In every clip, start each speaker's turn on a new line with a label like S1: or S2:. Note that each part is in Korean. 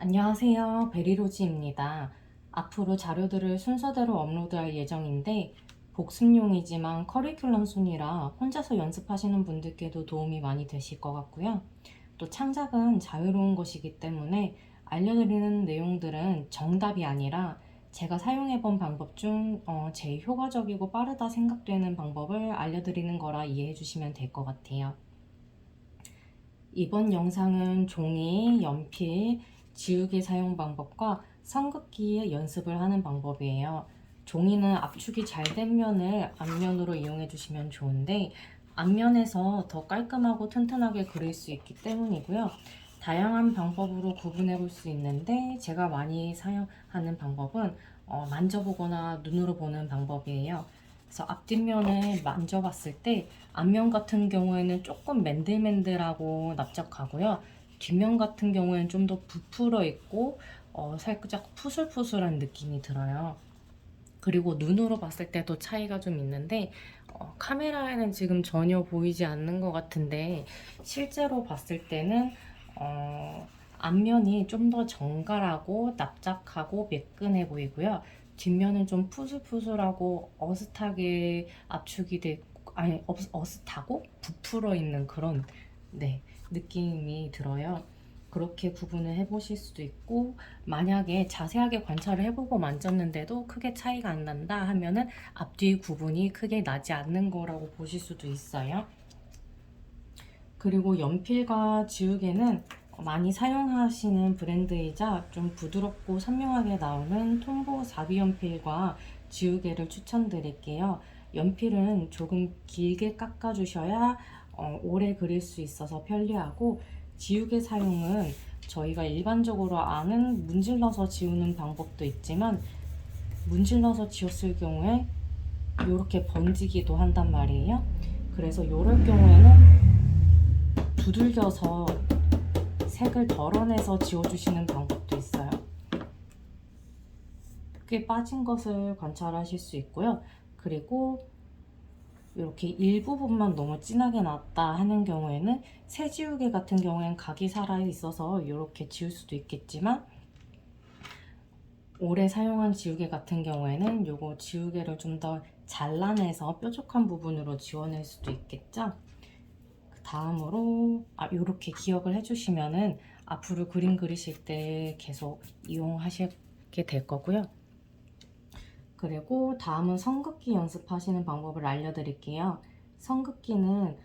S1: 안녕하세요. 베리로즈입니다. 앞으로 자료들을 순서대로 업로드할 예정인데 복습용이지만 커리큘럼 순이라 혼자서 연습하시는 분들께도 도움이 많이 되실 것 같고요. 또 창작은 자유로운 것이기 때문에 알려드리는 내용들은 정답이 아니라 제가 사용해본 방법 중 제일 효과적이고 빠르다 생각되는 방법을 알려드리는 거라 이해해 주시면 될 것 같아요. 이번 영상은 종이, 연필, 지우개 사용 방법과 선긋기의 연습을 하는 방법이에요. 종이는 압축이 잘 된 면을 앞면으로 이용해 주시면 좋은데 앞면에서 더 깔끔하고 튼튼하게 그릴 수 있기 때문이고요. 다양한 방법으로 구분해 볼 수 있는데 제가 많이 사용하는 방법은 만져보거나 눈으로 보는 방법이에요. 그래서 앞뒷면을 만져봤을 때 앞면 같은 경우에는 조금 맨들맨들하고 납작하고요. 뒷면 같은 경우에는 좀 더 부풀어 있고 살짝 푸슬푸슬한 느낌이 들어요. 그리고 눈으로 봤을 때도 차이가 좀 있는데 카메라에는 지금 전혀 보이지 않는 것 같은데 실제로 봤을 때는 앞면이 좀 더 정갈하고 납작하고 매끈해 보이고요. 뒷면은 좀 푸슬푸슬하고 어슷하게 압축이 되고 아니 어슷하고 부풀어 있는 그런 네, 느낌이 들어요. 그렇게 구분을 해보실 수도 있고 만약에 자세하게 관찰을 해보고 만졌는데도 크게 차이가 안 난다 하면은 앞뒤 구분이 크게 나지 않는 거라고 보실 수도 있어요. 그리고 연필과 지우개는 많이 사용하시는 브랜드이자 좀 부드럽고 선명하게 나오는 톰보 4B 연필과 지우개를 추천드릴게요. 연필은 조금 길게 깎아주셔야 오래 그릴 수 있어서 편리하고 지우개 사용은 저희가 일반적으로 아는 문질러서 지우는 방법도 있지만 문질러서 지웠을 경우에 이렇게 번지기도 한단 말이에요. 그래서 이럴 경우에는 두들겨서 색을 덜어내서 지워주시는 방법도 있어요. 꽤 빠진 것을 관찰하실 수 있고요. 그리고 이렇게 일부분만 너무 진하게 났다 하는 경우에는 새 지우개 같은 경우에는 각이 살아 있어서 이렇게 지울 수도 있겠지만 오래 사용한 지우개 같은 경우에는 요거 지우개를 좀 더 잘라내서 뾰족한 부분으로 지워낼 수도 있겠죠. 다음으로 이렇게 기억을 해주시면은 앞으로 그림 그리실 때 계속 이용하시게 될 거고요. 그리고 다음은 선긋기 연습하시는 방법을 알려드릴게요. 선긋기는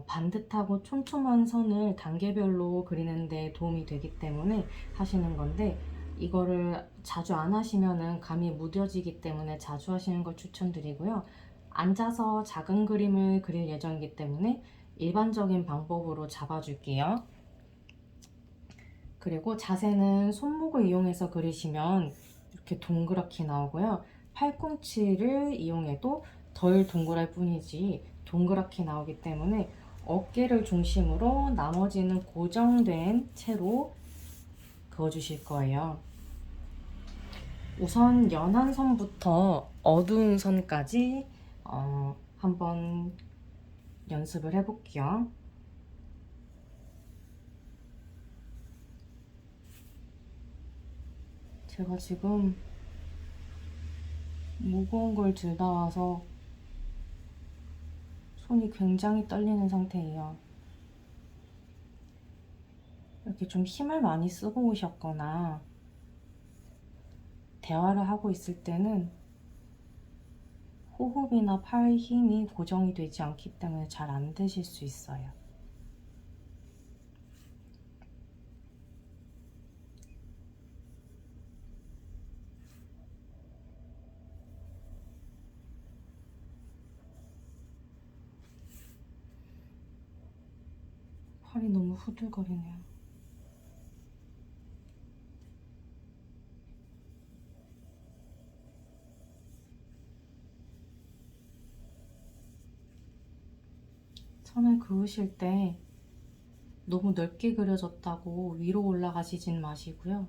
S1: 반듯하고 촘촘한 선을 단계별로 그리는데 도움이 되기 때문에 하시는 건데 이거를 자주 안 하시면은 감이 무뎌지기 때문에 자주 하시는 걸 추천드리고요. 앉아서 작은 그림을 그릴 예정이기 때문에 일반적인 방법으로 잡아줄게요. 그리고 자세는 손목을 이용해서 그리시면 이렇게 동그랗게 나오고요. 팔꿈치를 이용해도 덜 동그랄 뿐이지 동그랗게 나오기 때문에 어깨를 중심으로 나머지는 고정된 채로 그어주실 거예요. 우선 연한 선부터 어두운 선까지 한번 연습을 해볼게요. 제가 지금 무거운 걸 들다 와서 손이 굉장히 떨리는 상태예요. 이렇게 좀 힘을 많이 쓰고 오셨거나 대화를 하고 있을 때는 호흡이나 팔 힘이 고정이 되지 않기 때문에 잘 안 되실 수 있어요. 팔이 너무 후들거리네요. 선을 그으실 때 너무 넓게 그려졌다고 위로 올라가시진 마시고요.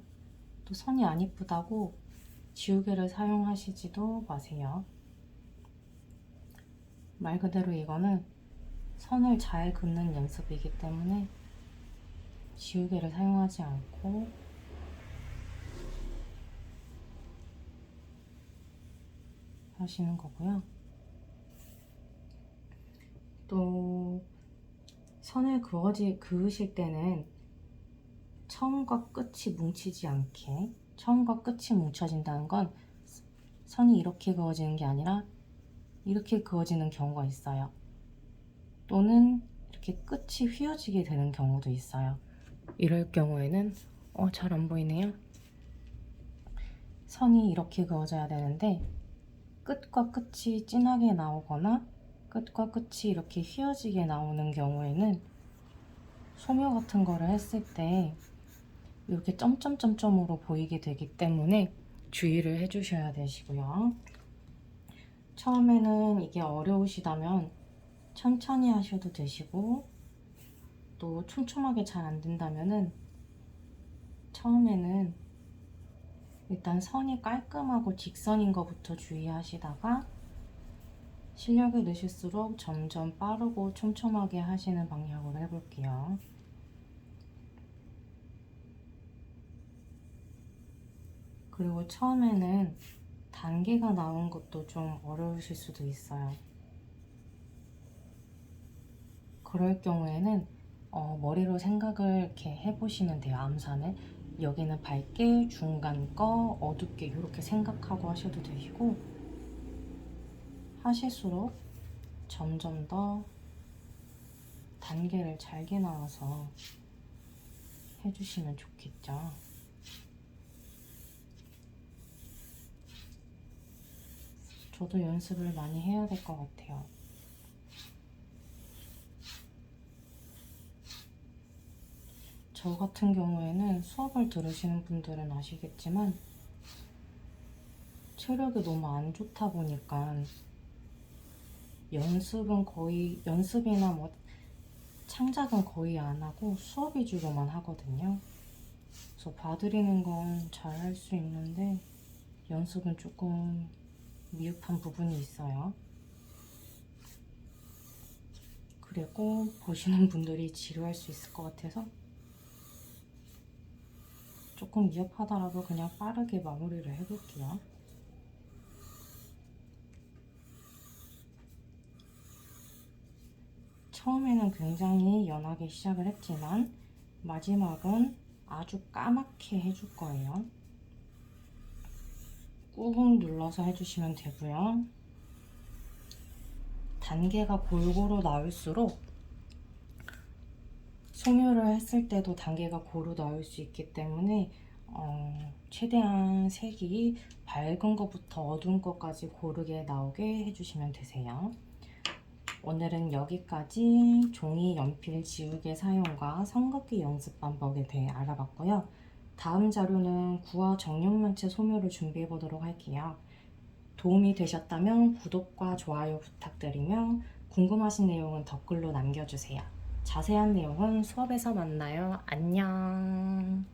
S1: 또 선이 안 이쁘다고 지우개를 사용하시지도 마세요. 말 그대로 이거는 선을 잘 긋는 연습이기 때문에 지우개를 사용하지 않고 하시는 거고요. 또 선을 그으실 때는 처음과 끝이 뭉치지 않게, 처음과 끝이 뭉쳐진다는 건 선이 이렇게 그어지는 게 아니라 이렇게 그어지는 경우가 있어요. 또는 이렇게 끝이 휘어지게 되는 경우도 있어요. 이럴 경우에는 잘 안 보이네요. 선이 이렇게 그어져야 되는데 끝과 끝이 진하게 나오거나 끝과 끝이 이렇게 휘어지게 나오는 경우에는 소묘 같은 거를 했을 때 이렇게 점점점점으로 보이게 되기 때문에 주의를 해주셔야 되시고요. 처음에는 이게 어려우시다면 천천히 하셔도 되시고, 또 촘촘하게 잘 안 된다면은 처음에는 일단 선이 깔끔하고 직선인 것부터 주의하시다가 실력이 느실수록 점점 빠르고 촘촘하게 하시는 방향으로 해볼게요. 그리고 처음에는 단계가 나온 것도 좀 어려우실 수도 있어요. 그럴 경우에는 머리로 생각을 이렇게 해보시면 돼요. 암산을 여기는 밝게, 중간 거, 어둡게 이렇게 생각하고 하셔도 되시고, 하실수록 점점 더 단계를 잘게 나와서 해주시면 좋겠죠. 저도 연습을 많이 해야 될 것 같아요. 저 같은 경우에는 수업을 들으시는 분들은 아시겠지만 체력이 너무 안 좋다 보니까 연습이나 뭐 창작은 거의 안 하고 수업 위주로만 하거든요. 그래서 봐드리는 건 잘 할 수 있는데 연습은 조금 미흡한 부분이 있어요. 그리고 보시는 분들이 지루할 수 있을 것 같아서 조금 미흡하더라도 그냥 빠르게 마무리를 해볼게요. 처음에는 굉장히 연하게 시작을 했지만 마지막은 아주 까맣게 해줄 거예요. 꾹꾹 눌러서 해주시면 되고요. 단계가 골고루 나올수록 소묘를 했을 때도 단계가 고루 나올 수 있기 때문에 최대한 색이 밝은 것부터 어두운 것까지 고르게 나오게 해주시면 되세요. 오늘은 여기까지 종이 연필 지우개 사용과 선긋기 연습 방법에 대해 알아봤고요. 다음 자료는 구어 정육면체 소묘를 준비해 보도록 할게요. 도움이 되셨다면 구독과 좋아요 부탁드리며 궁금하신 내용은 댓글로 남겨주세요. 자세한 내용은 수업에서 만나요. 안녕.